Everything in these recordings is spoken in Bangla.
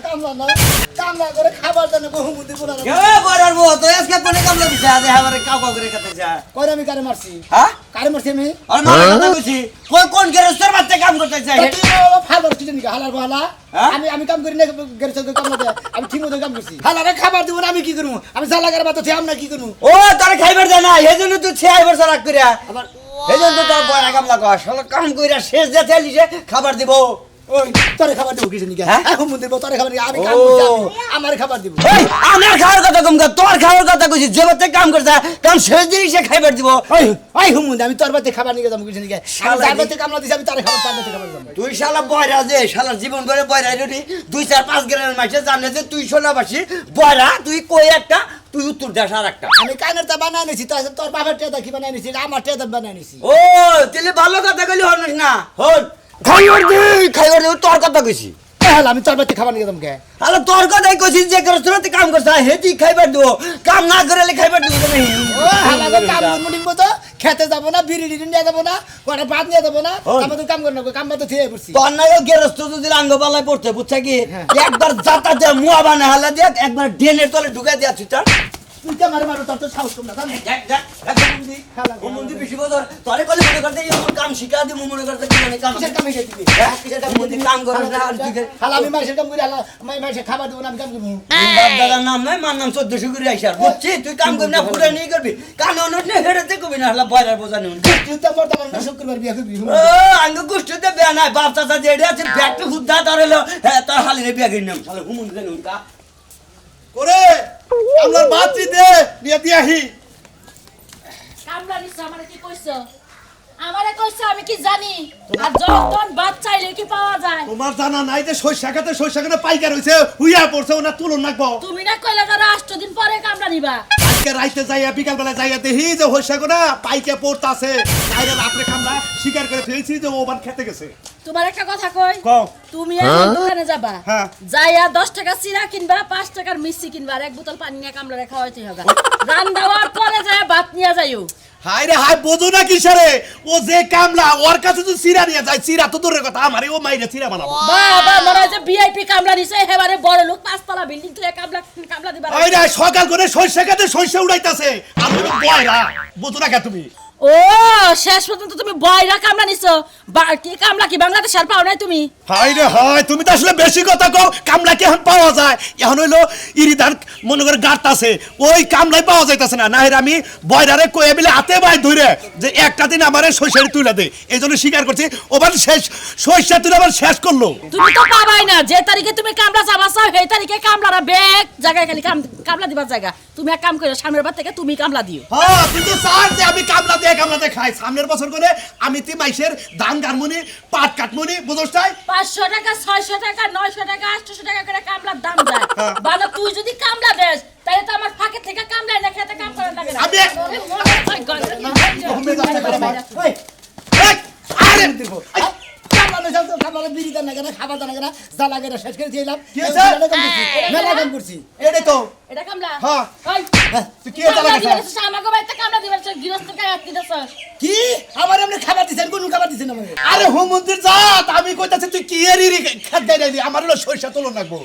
কামলা না কামলা করে খাবার জন্য বহুমুদি পুরা কে বড়ার বউ তো আজকে কোনে কামলা দিছে আজ আমারে কাউ কাউ করে কথা যা কইরা আমি কারে মারছি হ্যাঁ কারে মারছি আমি আর মারা কথা কইছি কোন গেরস্তের বাচ্চা কাম করতে চাই ফালর কি জানি হালার বলা হ্যাঁ? আমি কাম করি না গেরছে তো কাম না আমি ঠিক মতো কাম করছি হালারে খাবার দিব না আমি কি করব আমি জালাগার বাতো থে আমরা কি করব ও তোরে খাইবার দে না এজন্য তুই 6 বছর রাগ করিয়া আবার এজন্য তোর বড় কামলা কর শালা কাম কইরা শেষ যেতে লিছে খাবার দিব ওই তোরে খাবার দিব কি জানি হ্যাঁ? এখন মন দিব তোরে খাবার আমি কাম করছি আমার খাবার দিব এই আমার খাওয়ার কথা কম কর তোর খাওয়ার কথা কইছি জগতে কাম করছ কাম শেষ দিন সে খাইবার দিব ওই ওই হুমুন আমি তোর বাতে খাবার নিয়ে যাবো কি জানি শালা যার বাতে কামলা দিছি আমি তোরে খাবার তার বাতে খাবার দিব তুই শালা বয়রা যে শালা জীবন করে বয়রা রেডি 2-4-5 গ্রামের মাঝে জানে যে তুই সোনাবাসী বয়রা তুই কই একটা তুই উত্তর দেশ আর একটা আমি কানের তা বানাই নিছি তোর বাবার টেদা কি বানাই নিছি আমার টেদা বানাই নিছি ও তাহলে ভালো কথা কইলি হনস না হন খাইবার দে তোর কথা কইছি তাহলে আমি তোর বাতে খাবার নিয়ে যাবো কে আরে তোর কথাই কইছি যে রেস্টুরেন্টে কাম করছ হেতি খাইবার দিব কাম না করলে খাইবার দিব না ও হালাগো কাম মুনিং মতো খেতে যাব না বিড়ি নিয়ে যাব না কোটা ভাত নিয়ে যাব না আমি তো কাম করব কাম তো থিয়ে পড়ছি তোর নাই গেরস্ত যদি আঙ্গবালায় পড়তে বুঝছা কি একবার জাতা দে মুয়া বানা হালা দেখ একবার ডেনের তলে ঢুকাই দিয়াছি তার তুই কে মারে মারো তোর তো সাহস কম না জান দেখ দেখ ও মন্দির বেশি বদর তোরে কলে মনে করতে এমন কাম শিখা দি মনে করতে কি জানি কাম কিসের কামে গেছিবি কিসের মন্দির কাম করে না আর তুই হালা আমি মাসের কাম করি হালা মাসে খাবার দেব না আমি কাম করব বাপ দাদার নাম নাই মার নাম 1400 করে আইসার বুঝছি তুই কাম করবি না পুরা নিয়ে করবি কান অনট নে হেডেতে কবি না হালা বয়রার বোঝা নিউন তুই তো মরতে পারবি না শুক্রবার বিয়া করবি ও আঙ্গ গোষ্ঠীতে বিয়া নাই বাপ চাচা যেডি আছে ব্যাগটা হুদ্দা তার হলো হ্যাঁ তার হালিরে বিয়া কিনাম শালা হুমুন গেল কা করে আমার মাতৃ দে নিয়ে দিয়াহি কামলা নিছ আমারে কি কইছো আমারে কইছো আমি কি জানি আর যখন বাদ চাইলে কি পাওয়া যায় তোমার জানা নাই যে শস্যাখাতে পাইকার হইছে হুইয়া পড়ছে ওনা তুলন নাকবো তুমি না কইলা যারা 8 দিন পরে কামলা নিবা আজকে রাইতে যাইয়া বিকাল বেলা যাইয়া দেখি যে শস্যাখানা পাইকে পড়তাছে বাইরে রাত্রে খামলা শিকার করে ফেলছি যে ওবান খেতে গেছে তোমার একটা কথা কই কও তুমি এখন দোকানে যাবা হ্যাঁ। যাইয়া 10 টাকা চিরা কিনবা 5 টাকার মিষ্টি কিনবা আর এক বোতল পানি নিয়ে কামলা রেখা হইতে হবে রান্দাওয়ার পরে যায় ভাত নিয়ে যাইও হাই রে হাই বোঝো না কিসরে ও যে কামলা ওর কাছে তো চিরা নিয়ে যায় চিরা তো দূরের কথা আমারে ও মাইরে চিরা বানাবো বাবা মনে হয় যে ভিআইপি কামলা নিছে এবারে বড় লোক পাঁচতলা বিল্ডিং তুই কামলা দিবা ওই রে সকাল করে শস্যাখাতে শস্য উড়াইতাছে আমি তো বয়রা বোঝো না কে তুমি ও শেষ পর্যন্ত তুমি বয়রা কামলা নিছো কি কামলা কি বাংলাদেশ আর পাও নাই তুমি হাই রে হাই তুমি তো আসলে বেশি কথা কও কামলা কি এখন পাওয়া যায় এখন হইলো ইরিদার মনে করে গাঁট আছে ওই কামলাই পাওয়া যাইতাছে না না আমি বয়রারে কয়ে বিলে হাতে বাই ধরে যে একটা দিন আমারে শস্যের তুলে দে এই জন্য স্বীকার করছি ওবার শেষ শস্য তুলে আবার শেষ করলো তুমি তো পাবাই না যে তারিখে তুমি কামলা যাবা চাও সেই তারিখে কামলারা বেগ জায়গায় খালি কামলা দিবার জায়গা তুমি এক কাম করো সামনের বার থেকে তুমি কামলা দিও হ্যাঁ কিন্তু স্যার যে আমি কামলাতে খাই সামনের বছর করে আমি তি মাইসের ধান গারমুনি পাট কাটমুনি বুঝছ তাই 500 টাকা 600 টাকা 900 টাকা 800 টাকা করে কামলার দাম যায় বাবা তুই যদি কামলা দেস তাহলে তো আমার ফাঁকে থেকে কামলা না খেতে কাম করা লাগে না আমি- ওরে মনে হয় ওই এই, আরে দিব কামলা না যাও কামলা বিড়ি দাও না কেন খাবার দাও না কেন জালাগারে শেষ করে দিলাম কি হয়েছে? মেলা কাম করছি এটাই তো এটা কামলা হ্যাঁ। ওই তুই কি এটা লাগাইছ আমাকে বাইতে কামলা দিবেন গৃহস্থ কাজ দিতেছ কি আমার এমনি খাবার দিছেন কোন খাবার দিছেন আমাকে আরে হোম মন্দির জাত আমি কইতাছি তুই কি এর খেত দেইলি আমার হলো সরিষা তুলন লাগবো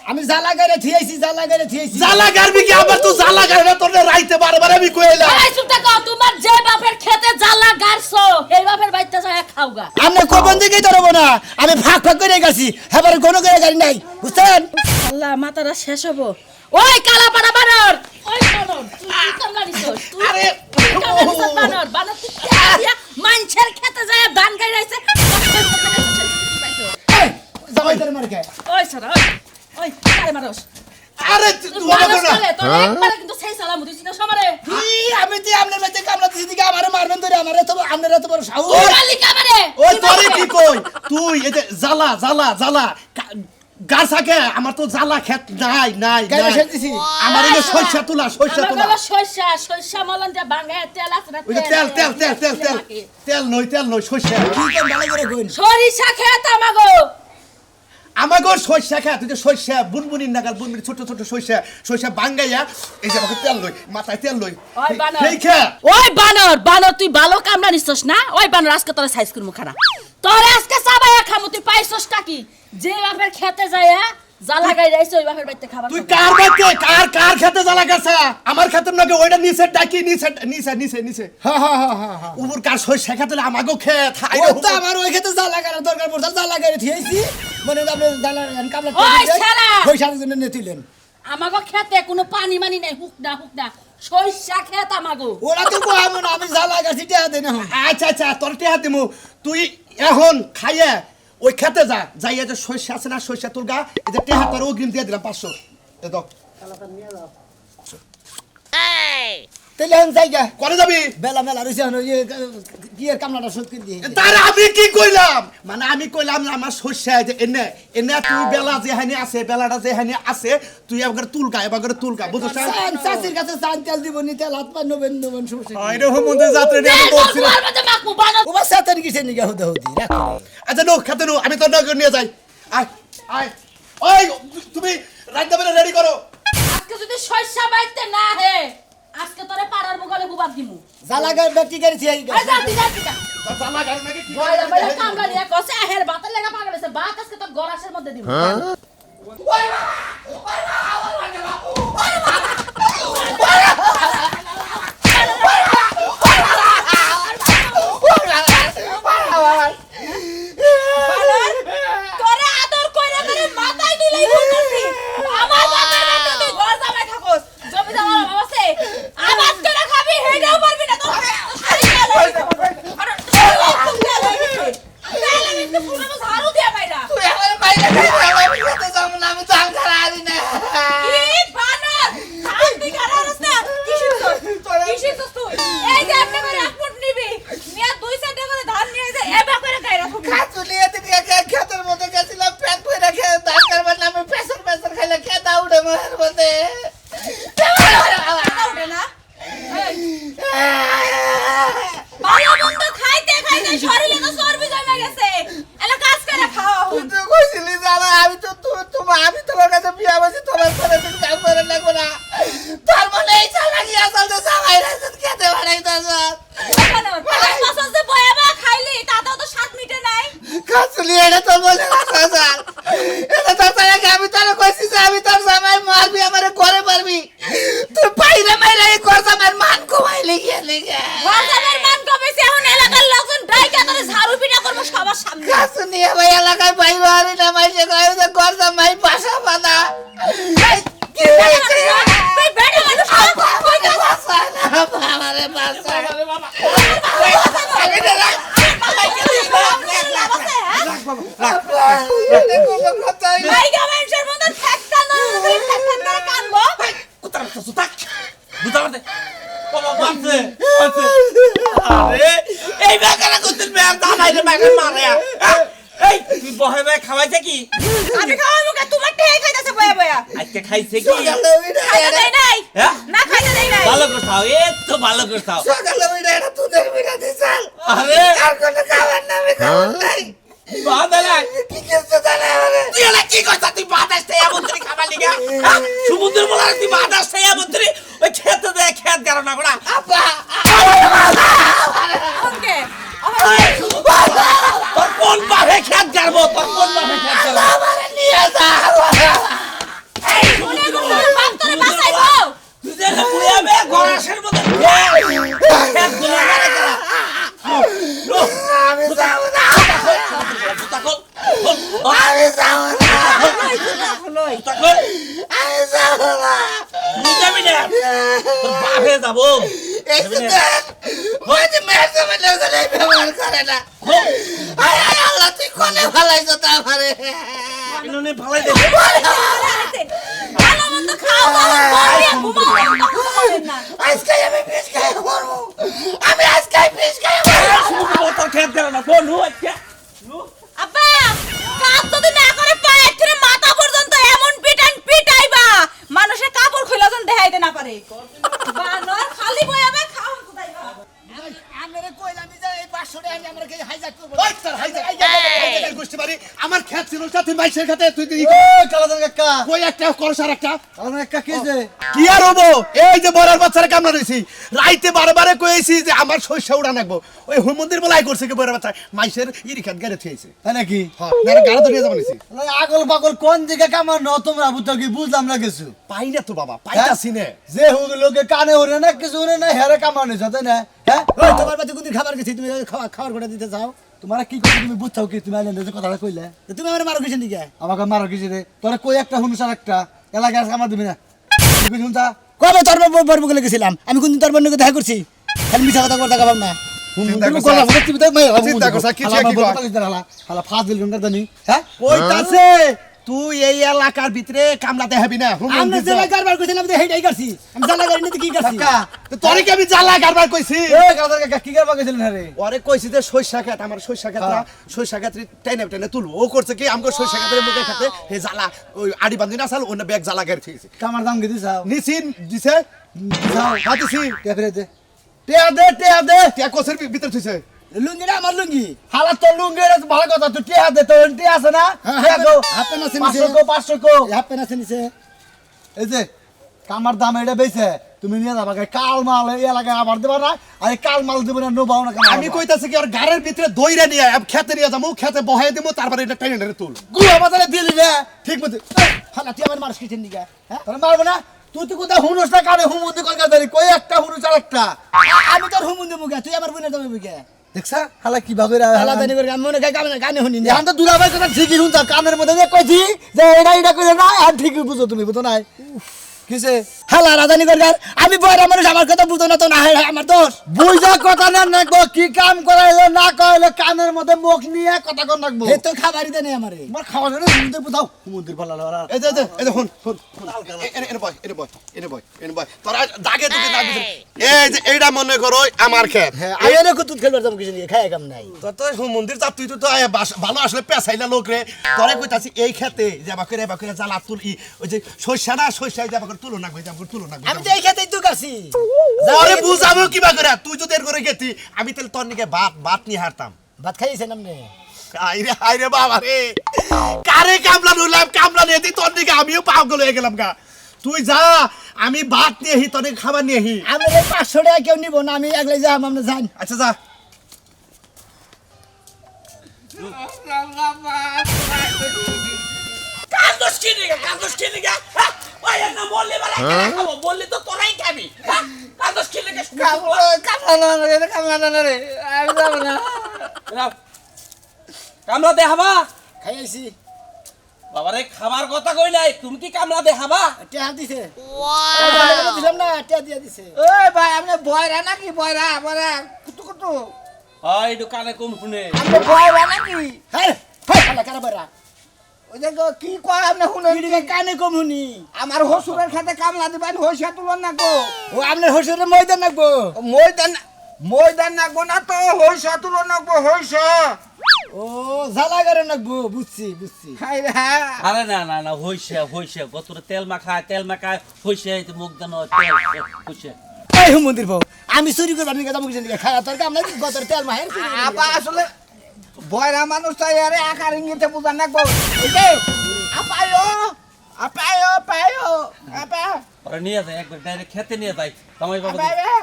আমি জালাগারে থিয়েছি জ্বালা গারবি কি আবার তুই জ্বালা গারবে তোর রাইতে বারবার আমি কইলা এই সুতা কও তোমার যে বাপের খেতে জ্বালা গারছো এই বাপের বাইতে যায় খাওগা আমরা কোবন দিকেই ধরবো না আমি ফাঁক করে গেছি এবার কোনো করে গাড়ি নাই বুঝছেন আল্লাহ মাতারা শেষ হবো ওই কালা পাড়া বানর ওই বানর তুই কি কামলা নিছস তুই আরে, তুই কামলা নিছস বানর বানর তুই খেতে দিয়া মাইনছের খেতে যায় ধান গাইরাইছে এই জামাই তোর মার কে ওই সারা ওই কারে মারস আরে তুই তুই মানুষ না করে তোর একবারে কিন্তু সেই সালাম দিছিস না সবারে কি আমি তো আপনার মধ্যে কামলা দিছি দিকে আমারে মারবেন ধরে আমারে তো আপনারা তো বড় সাহস তুই মালিক আমারে ওই তোরে কি কই তুই এই যে জ্বালা গাছাকে আমার তো জ্বালা খেত নাই গায়ে শেষ দিছি আমার এই সরষা তুলা আমার সরষা মলন দিয়া বাঙ্গায় তেল আছে না ওই যে তেল নই সরষা কি কোন ভালো করে কইন সরিষা খেত আমাগো আমাকে সরষা খা তুই যে সরষা বুনবুনির নাগাল বুনবুনি ছোট সরষা বাঙ্গাইয়া এই যে আমাকে তেল লই মাথায় তেল লই ওই বানর সেই খা ওই বানর তুই ভালো কামড়া নিছস না ওই বানর আজকে তোর সাইজ করমু খানা তোর আজকে চাবায়া খামু তুই পাইছস টা কি যে বাপের খেতে যায় যা লাগাই রাইছে ওই বাপের বাড়িতে খাবার তুই খাবো। কার খেতে জ্বালা গেছে আমার খেতে নাকি ওইটা নিচে ডাকি নিচে হ্যাঁ হ্যাঁ হ্যাঁ হ্যাঁ হ্যাঁ উপর কার সই শেখাতে আমাকেও খেত ও তো আমার ওই ক্ষেত্রে যা লাগানোর দরকার পড়ছে যা লাগাই থিয়েছি মানে আপনি জ্বালা কামলা ওই শালা! পয়সার জন্য নিয়েছিলেন আমাগো খেতে কোনো পানি মানি নাই হুক না সরিষা খেত আমাগো ওরা তো কহাবো না আমি যা লাগাছি টেহা দেন এখন আচ্ছা তোর টেহা দিমু তুই এখন খাইয়ে ওই খেতে যা যাইয়া যে সর্ষে আছে না সর্ষে তোর গা এই যে টেহা তোর অগ্রিম দিয়ে দিলাম 500 এ দাও তাহলে এখন জায়গা করে যাবি বেলা মেলা রয়েছে এখন ওই কি কামলাটা শোধ করে দিয়ে তার আমি কি কইলাম মানে আমি কইলাম না আমার সর্ষে যে এনে তুই বেলা যে হানি আছে বেলাটা যে হানি আছে তুই একবার তুলকা বুঝছ না চাষির কাছে চান তেল দিব নি তেল হাত পা নবেন সমস্যা কি? এরকম মধ্যে যাত্রা নিয়ে আমি বলছিলাম ও বা সাতান কিসে নিগা হতে হতি রাখো আচ্ছা নো খেতে নো আমি তোর নগর নিয়ে যাই আয় ওই তুমি রাইতে বেলা রেডি করো আজকে যদি সরিষা বাইতে না হে আজকে তোরে পাড়ার বগলে গুবাদ দিমু যা লাগাই ব্যক্তি করে থিয়াই এই যা দিদা তোর জামা গাড়ি নাকি কি বয়রা বয়রা কামলা নিয়া কসে হের বাতের লাগা পাগল হইছে বাত আজকে তোর গরাসের মধ্যে দিমু তোরে আদর কইরা করে মাথায় দিলেই বলতাছি আমার বাবার বাড়িতে তুই ঘর জামাই থাকোস জমি জমা বাবাছে আবাদ করে খাবি হেডাও পারবি না তো শাড়ি গেল আরে তাহলে আমি তো পুরো ঝাড়ু দিয়া বাইরা তুই আমার বাইরে আমি খেতে যাব না আমি ধান ছাড়া আনি না কি বানর খান দি গারারস না কিসির তুই এই যে আপনি করে আপন নিবি নিয়া 2-4 টাকা করে ধান নিয়ে যায় এবা করে খাই রাখো খাতুলিয়ে দিকে খেতের মধ্যে গেছিলাম প্যাক করে রেখে ধান কারবার নামে প্রেসার খাইলে খেতা উঠে মনের মধ্যে উঠে না ভালো মন্দ খাইতে খাইতে শরীরে তো চর্বি জমে গেছে এলা কাজ করে খাও তুই তো কইছিলি জানা আমি তো আমি তোমার কাছে বিয়া বসে তোমার করে তুমি কাম করে লাগবে না তার মানে এই চালাকি আসল তো সবাই রাস্তা খেতে বাড়াইতাছ কেন পাঁচ বছর যে বয়াবা খাইলি তাতেও তো স্বাদ মিটে নাই খাতুলি এটা তো বলে কথা স্যার এটা তো তাকে আমি তোর কইছি যে আমি তোর জামাই মারবি আমারে করে পারবি তুই পাইরে মাইরে এই কর জামাই মান কমাইলি গেলি বাজারের মান কমেছে এখন এলাকার লোকজন ডাইকা করে ঝাড়ু পিটা করব সবার সামনে খাতুলি ভাই এলাকায় বাইরে আরে না মাইছে কই যে কর জামাই বাসা বাঁধা কি হইছে তুই বেড়ে মানুষ কই যা বাসা না আমারে বাসা ভাই গামেন্সের মধ্যে ঠেকটা না তুই ঠেকটা করে কানবো এই বেকারা করতে মেয়ার দানাইরে বেকার মারে এই তুই বহে বহে খাওয়াইছে কি আমি খাওয়াবো কে তোমার ঠেই খাইতাছে বয়া বয়া আজকে খাইছে কি খাইতে দেই নাই হ্যাঁ? না খাইতে দেই নাই ভালো করে খাও এ তো ভালো করে খাও সকালে ওইটা এটা তোদের বিনা দিছাল আরে আর কোনো খাবার নামে খাবার নাই বাদালা কি কিছু জানা আমারে তুই এলা কি করছিস তুই বাতাস থেকে আমন্ত্রী খাবার লিগা সমুদ্র বলার তুই বাতাস থেকে আমন্ত্রী ওই খেতে দে খেত গেল না বড়া আপা ওকে তোর কোন পাহে খেত গারবো তোর কোন পাহে খেত গারবো আমারে নিয়ে যা এই শুনে গো বাপ তোরে বাঁচাইবো তুই যে পুয়াবে গরাসের মধ্যে খেত গুলো মারা গেল আমি যাব না তাকল আমি যাব না তাকল আমি যাব না তুই যাবি না তোর বাপে যাবো এই সুদান ওই যে মেয়েছে বলে গেলে ব্যবহার করে না আয় আয় আল্লাহ তুই কোনে ভালাইছ তা আমারে ইননে ভালাই দে ভালো মন্দ খাও বলিয়া ঘুমাও না আজকে আমি বিষ খাই মরবো আমি আজকে বিষ খাই মরবো সমুদ্র তোর খেত গেল না কোন হু আজকে আব্বা কাজ যদি না করে পায়ে থেকে মাথা পর্যন্ত এমন পিটাইবা মানুষের কাপড় খুলে যখন দেখাইতে না পারে বানর খালি বয়াবে খাও কোথায় আমরা কইলাম যে এই 500 টাকা আমরা কে হাইজাক করব ওই তোর হাইজার গোষ্ঠী বাড়ি আমার খেত ছিল সাথে মাইসের খাতে তুই তুই কালাদান কাকা কই একটা করছ আর একটা কালাদান কাকা কি হইছে কি আর হবো এই যে বড়ার বাচ্চারা কামলা রইছি রাইতে বারে কইছি যে আমার শস্য উড়া নাকবো ওই মন্দির বলাই করছে কি বড়ার বাচ্চা মাইসের ইরিখাত গাড়ি থইছে তাই নাকি হ্যাঁ গাড়ি গাড়ি ধরে যাবো নিছি আগল পাগল কোন দিকে কামার ন তোমরা বুঝতো কি বুঝলাম না কিছু পাই না তো বাবা পাইতাছি না যে হুগ লোকে কানে ওরে না কিছু ওরে না হেরে কামার নিছ তাই না হ্যাঁ ওই তোমার বাড়িতে কোনদিন খাবার গেছি তুমি খাবার করে দিতে চাও তোমার কি করে তুমি বুঝছাও কি তুমি আইলেন যে কথাটা কইলে তো তুমি আমার মারো কিছু দিকে আমাকে মারো কিছু রে তোরা কই একটা হুনুস আর একটা এলাকায় আর কামার দিবি না তুই শুনতা কবে তোর বর্ব গেলে গেছিলাম আমি কোনদিন তোর বন্ধুকে দেখা করছি খালি মিছা কথা করতে গাবাম না চিন্তা তুমি করছা। কথা বলতে তুমি তো চিন্তা করছা, কি চেয়ে কি কয়? হালা ফাজ দিল ঘন্টা জানি হ্যাঁ কইতাছে তুই এই এলাকার ভিতরে কামলা দেখাবি না আমরা জেলা কারবার করছিলাম তো হেইটাই করছি আমি জেলা গাড়ি নিতে কি করছি কাকা তোরে কি আমি জ্বালা কারবার কইছি এ কালাদান কাকা কি করবা গেছিলেন রে ওরে কইছি যে সইষা খেত আমার সইষা খেতরা সইষা খেত টেনে টেনে তুলবো ও করছে কি আমগো সইষা খেতের মুখে খেতে হে জ্বালা ওই আড়ি বান্ধি না চাল ওনে ব্যাগ জ্বালা গাড়ি থইছে কামার দাম কি দিছাও নিছিন দিছে হাতিছি তে ফিরে দে টিয়া দে টিয়া কোসের ভিতর থইছে লুঙ্গিটা আমার লুঙ্গি হালা তো লুঙ্গের ভালো কথা তুই টিয়া দে তো টিয়া আছে না হ্যাঁ, টিয়া গো হাফ প্যান্ট আছে নিচে। 500 কো হাফ প্যান্ট আছে নিচে এই যে কামার দাম এটা বেচে তুমি নিয়ে যাবা কাল মাল এই এলাকায় আবার দেবা না আর এই কাল মাল দেবো না নোবাও না কামার আমি কইতাছি কি ওর গাড়ির ভিতরে দইরা নিয়ে খেতে নিয়ে যাবো খেতে বহাই দিমু তারপরে এটা টেনে টেনে তুল গুয়া বাজারে দিয়ে দিবে ঠিক মতো হালা তুই আমার মারস কিছু দিকে হ্যাঁ তোরা মারবো না তুই তো কোথায় হুনুস না কানে হুমুন্দি কলকাতা ধরি কই একটা হুনুস আর একটা আমি তোর হুমুন্দি মুখে তুই আমার বোনের দামে মুখে দেখছা হালা কি ভাবে হালা জানি করে আমি মনে গানে শুনি না এখন তো দুলাভাই কথা ঠিকই শুনতা কানের মধ্যে যে কইছি যে এটা কইলে না আর ঠিকই বুঝো তুমি বুঝো নাই কিসে হালা রাজানি করে আমি বয়রা মানুষ আমার কথা বুঝো না তো না হয় আমার দোষ বুঝা কথা না নাকবো কি কাম করাইলে না করাইলে কানের মধ্যে মুখ নিয়ে কথা কর নাকবো হে তো খাবারই দেনে আমারে তোমার খাওয়া জন্য হুমুন্দির বুঝাও হুমুন্দির ভালো লাগা এই যে এই যে শুন এনে বয় তোরা দাগে তুই না বুঝছিস এই যে এইটা মনে করো আমার খেত আমি এনে কুতুত খেলবার যাবো কিছু নিয়ে খাই কাম নাই তোর তো মন্দির যা তুই তো ভালো আসলে পেছাইলা লোক রে তোরে কইতাছি এই খেতে যাবা করে জ্বালা তুলি ওই যে শস্য না শস্যাই যাবা করে তুলো না কই যাবা তুলো না আমি তো এই খেতেই তো কাছি আরে বুঝাবো কিবা করে তুই যদি এর করে গেতি আমি তাহলে তোর নিকে ভাত নিয়ে হারতাম ভাত খাইছেন আপনি আইরে বাবা রে কারে কামলা নইলাম কামলা নিয়ে দি তোর নিকে আমিও পাগল হয়ে গেলাম গা তুই যা আমি ভাত নিয়ে হি তোর নিকে খাবার নিয়ে হি আমি এই 500 টাকা কেউ নিব না আমি একলাই যাম আপনি যান আচ্ছা যা কান্দোস কি নিগা ওই না বললি বলে খাবো বললি তো তোরাই খাবি কান্দোস কি নিগা কামলা দেখাবা খাই আইছি বাবারে খাবার কথা কই নাই তুমি কি কামলা দেখাবা টিয়া দিছে ওয়াও দিলাম না টিয়া দিয়া দিছে ওই ভাই আপনি বয়রা নাকি বয়রা বয়রা কুতু হয় দোকানে কম শুনে আপনি বয়রা নাকি হ্যাঁ হ্যাঁ হালা কারবারা ওই যে কি কয় আপনি শুনেন বিড়িকে কানে কম শুনি আমার হসুরের খাতে কামলা দিবেন হইসা তুলন না গো ও আপনার হসুরের ময়দান রাখবো ময়দান নাগবো না তো হইসা তুলন নাগবো হইসা ও জ্বালা করে রাখবো বুঝছি হাই রে আরে না হইছে গতরে তেল মাখায় হইছে এই মুখ দান তেল হইছে এই মন্দির বউ আমি চুরি করে আমি যাবো কিছু নিয়ে খাওয়া তোর কাম নাই গতর তেল মাহের আপা আসলে বয়রা মানুষ তাই আরে আকার ইঙ্গিতে বুঝান নাগবো এই আপায়ো আপা ওরা নিয়ে যায় একবার ডাইরেক্ট খেতে নিয়ে যায় তামাই বাবা আপায়ো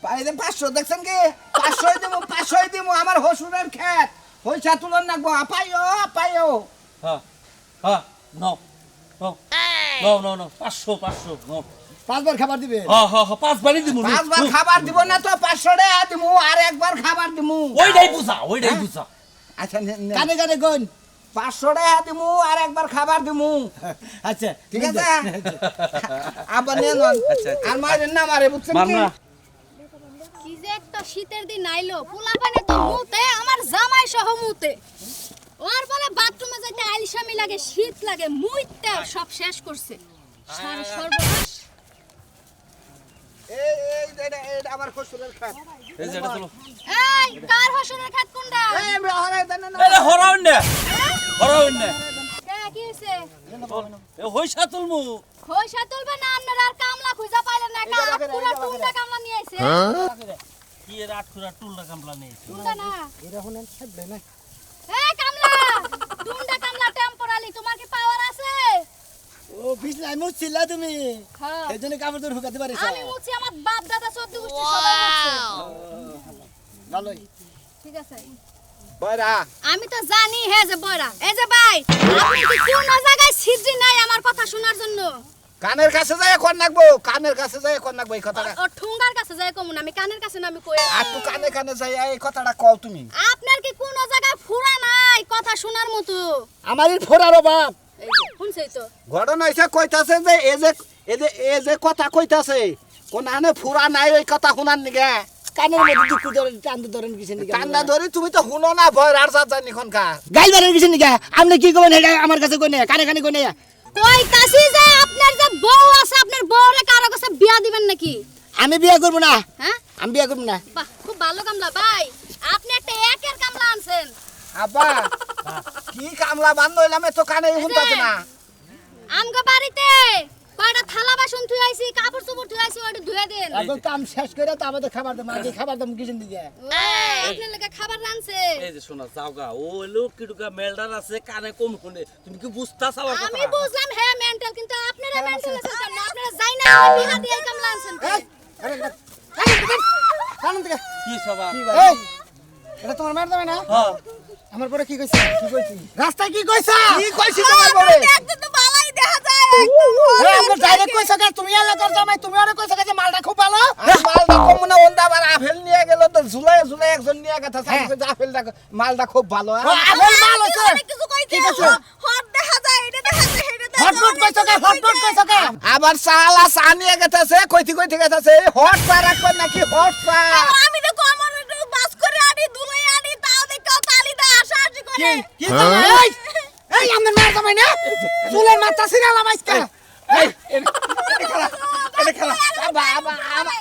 পাইলে 500 দেখছেন কি 500 দিমু আমার হসুরের ক্ষেত হইসা তুলন নাগবো আপায়ো হ্যাঁ নো 500 নো 5 বার খাবার দিবে হ্যাঁ 5 বারই দিমু 5 বার খাবার দিব না তো 500 টাকা দিমু আর একবার খাবার দিমু ওইটাই বুঝা আচ্ছা কানে কানে কোন 500 টাকা দিমু আর একবার খাবার দিমু আচ্ছা ঠিক আছে আবার নিয়ে নন আর মারেন না মারে বুঝছেন কি মারনা কি যে একটা শীতের দিন আইলো পোলাপানে তো মুতে আমার জামাই সহ মুতে ওর বলে বাথরুমে যাইতে আলসামি লাগে শীত লাগে মুইতে সব শেষ করছে সারা সর্বনাশ এই আমার হসুরের ক্ষেত এই যেটা চলো এই কার হসনের খাত কোনটা এই আমরা হরাই দেন না এই হরাউন না কে কি হইছে এ হইছা তুলমু পয়সা তুলবে না আপনারা আর কামলা খুঁজা পাইলেন না কা পুরো টুনটা কামলা নিয়ে আইছে কি এর আটকুরা টুলটা কামলা নেই টুনটা না এরা শুনেন থাকবে না এই কামলা টুনটা কামলা নাই মুছিলা তুমি হ্যাঁ। এই জন্য কাপড় তোর হুকাতে পারিস আমি মুছি আমার বাপ দাদা 14 গোষ্ঠী সবাই মুছে ভালোই ঠিক আছে বয়রা আমি তো জানি হে যে বয়রা এই যে ভাই আপনি কি কোন জায়গায় সিদ্ধি নাই আমার কথা শোনার জন্য কানের কাছে যায় কোন নাকবো কানের কাছে যায় কোন নাকবো এই কথাটা ও ঠুঙ্গার কাছে যায় কমু না আমি কানের কাছে না আমি কই আর তুই কানে কানে যাই এই কথাটা কও তুমি আপনার কি কোন জায়গায় ফুরা নাই কথা শোনার মতো আমারই ফোরারো বাপ এই যে শুনছেই তো ঘটনা হইছে কইতাছে যে এই যে কথা কইতাছে কোন আনে ফুরা নাই ওই কথা শুনার নিগে কানের মধ্যে দুঃখ ধরেন টান ধরেন কিছু নিকা কান্না ধরি তুমি তো শুনো না ভয় আর জানি খনকা গাই ধরেন কিছু নিকা আপনি কি করবেন এটা আমার কাছে কই না কানে কানে কই না কই তাসি যে আপনার যে বউ আছে আপনার বউরে কারো কাছে বিয়া দিবেন নাকি আমি বিয়ে করব না হ্যাঁ আমি বিয়ে করব না বাহ খুব ভালো কামলা ভাই আপনি একটা একের কামলা আনছেন আব্বা কি কামলা বান্ধ হইলাম তো কানে শুনতাছ না আমগো বাড়িতে কয়টা থালা বাসন থুই আইছি কাপড় চোপড় থুই আইছি ওটা ধুয়ে দেন এখন কাম শেষ করে তারপরে তো খাবার দাম আগে খাবার দাম কিছু দিকে আপনার লাগা খাবার রানছে এই যে শোনা যাওগা ও লোক কিটুকা মেলডার আছে কানে কম শুনে তুমি কি বুঝতাছ আমার কথা আমি বুঝলাম হ্যাঁ মেন্টাল কিন্তু আপনারা মেন্টাল আছেন কেন আপনারা যাই না বিয়া দিয়ে কামলা আনছেন কারণ থেকে কি সবা এই এটা তোমার মার দামে না হ্যাঁ আমার পরে কি কইছ কি কইছি রাস্তায় কি কইছ কি কইছি তোমার বলে দেখতে তো ভালোই দেখা যায় এই আমরা ডাইরেক্ট কইছ কে তুমি এলাকার জামাই তুমি আরে কইছ যে মালটা খুব ভালো মালটা কম না ওন্দা আবার আপেল নিয়ে গেল তো ঝুলাই ঝুলাই একজন নিয়ে গেছে আপেলটা মালটা খুব ভালো আপেল মাল হইছে অনেক কিছু কইতে হট দেখা যায় এটা দেখা যায় এটা দেখা হটপট কইছ কে হটপট কইছ কে আবার চালা চা নিয়ে গেছে কইতে গেছে হট চা রাখবেন নাকি হট চা আমি তো কমন বাস করে আনি দুলাই আনি তাও দেখো তালি দা আশাআশি করে কি এই এই আমরা মার জামাই না চুলের মাথা সিরালাম আজকে এই এটা খেলা আবা আবা আবা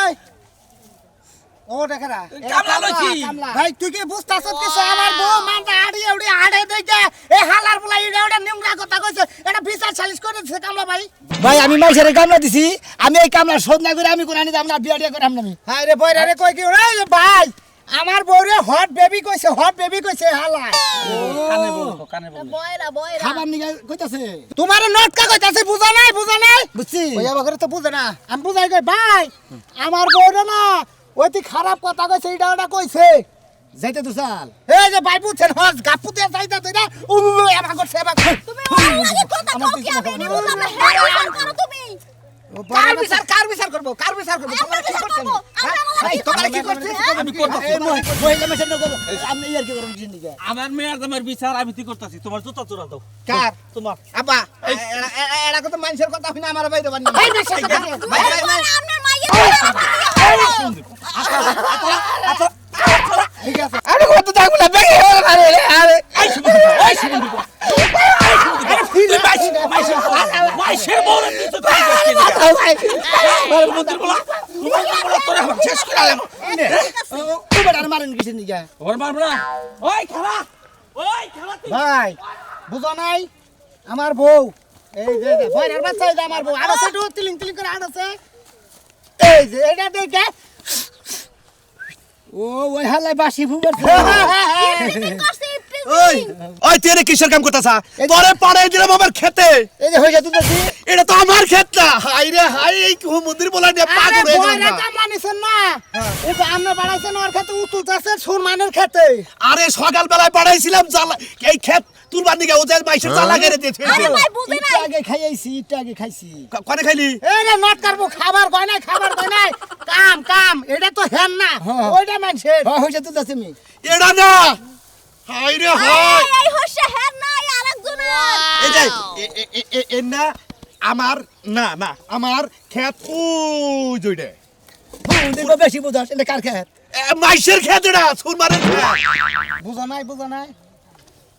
এই ও দেখরা কামলা লইছি ভাই তুই কি বুঝতাছ কিছু আমার বউ মানটা আড়ি উড়ি আড়ে দেখে এই হালার বলা এটা নিংরা কথা কইছে এটা বিচার সালিশ করে দিছে কামলা ভাই ভাই আমি মাইসের কামলা দিছি আমি এই কামলা শোধ না করে আমি কোনানি দাম না বিয়া দিয়া করে আমি হাই রে বয়রা রে কই কি রে ভাই আমার বউরে হট বেবি কইছে হালা কানে বলবো কানে বলবো বয়রা বয়রা খাবার নিগা কইতাছে তোমার নটকা কইতাছে বুঝা নাই বুঝছি ওইয়া বকরে তো বুঝে না আমি বুঝাই কই ভাই আমার বউরে না ওইটি খারাপ কথা কইছে এটা ওটা কইছে যাইতে তো চাল এই যে ভাই বুঝছেন হস গাপুতে যাইতা তুইরা এমা করছে এমা তুমি ওর লাগে কথা কও কি আমি নি বুঝলাম না হ্যাঁ করো তুমি কার বিচার করব তোমরা কি করছেন এই তোমরা কি করছিস আমি করব এই মহিলা মেশিন করব আপনি ইয়ার কি করেন জিন্দিগি আমার মেয়ের দামের বিচার আমি কি করতেছি তোমার জুতা চোরা দাও কার তোমার আব্বা এরা কত মানুষের কথা শুনে আমার বাইরে বানি ভাই আপনার মাইয়া ঠিক আছে আরে কত দাগুলা বেগে আরে আরে মাইশের বড় কিছু মন্দির বলা তোরা আমার শেষ করে আলাম তোমার আর মারেন কিছু নিগা ওর মারবো না ওই খেলা তুই ভাই বুঝো নাই আমার বউ এই যে বইরার বাচ্চা এই যে আমার বউ আর আছে একটু তিলিং তিলিং করে আর আছে এই যে এটা দেখে ও ওই হালাই বাসি ফুবের ওই ওই তুই এনে কিসের কাম করতাছা তোরে পাড়াই দিলাম আমার খেতে এই যে হয়ে যেত দেখি এটা তো আমার ক্ষেত না হাই রে হাই এই মন্দির বলা নিয়ে পাগল হয়ে বইরা গেলাম কামলা নিছেন না এই যে আমনে বাড়াইছেন ওর খেতে উতুল চাষের সুরমানের খেতে আরে সকাল বেলায় পাঠাইছিলাম জ্বালা এই ক্ষেত তুলবার দিকে ওদের মাইশের জ্বালা গেড়ে দিয়েছে আরে ভাই বুঝে একটু নাই আগে খাইছি একটু আগে খাইছি কনে খাইলি এই রে নট করবো খাবার কয় নাই কাম এটা তো হেন না ওইটা মানুষের হয়ে যেত দেখছি আমি এটা না হাই রে হাই এই হচ্ছে হ্যাঁ নাই আরেকজনের এই যে এ না আমার না না আমার ক্ষেত ওই জইডে দেখো বেশি বুঝাস এটা কার খেত মাইশের ক্ষেত এটা সুরমানের ক্ষেত বুঝা নাই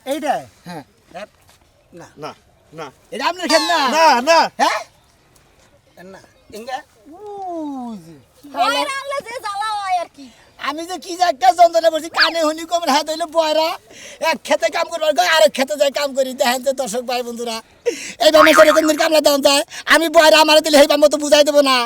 এইটা হ্যাঁ না না এটা আপনার খেত না না না হ্যাঁ না ইঙ্গা বয়রা আনলে যে জ্বালা হয় আর কি আমি যে কি যে একটা যন্ত্রণা বলছি কানে হনি কম হাত হইলো বয়রা এক খেতে কাম করবার গো আরেক খেতে যাই কাম করি দেখেন যে দর্শক ভাই বন্ধুরা এইভাবে সেরকম কামলা দেওয়া যায় আমি বয়রা আমার দিলে সেইভাবে মতো বুঝাই দেবো না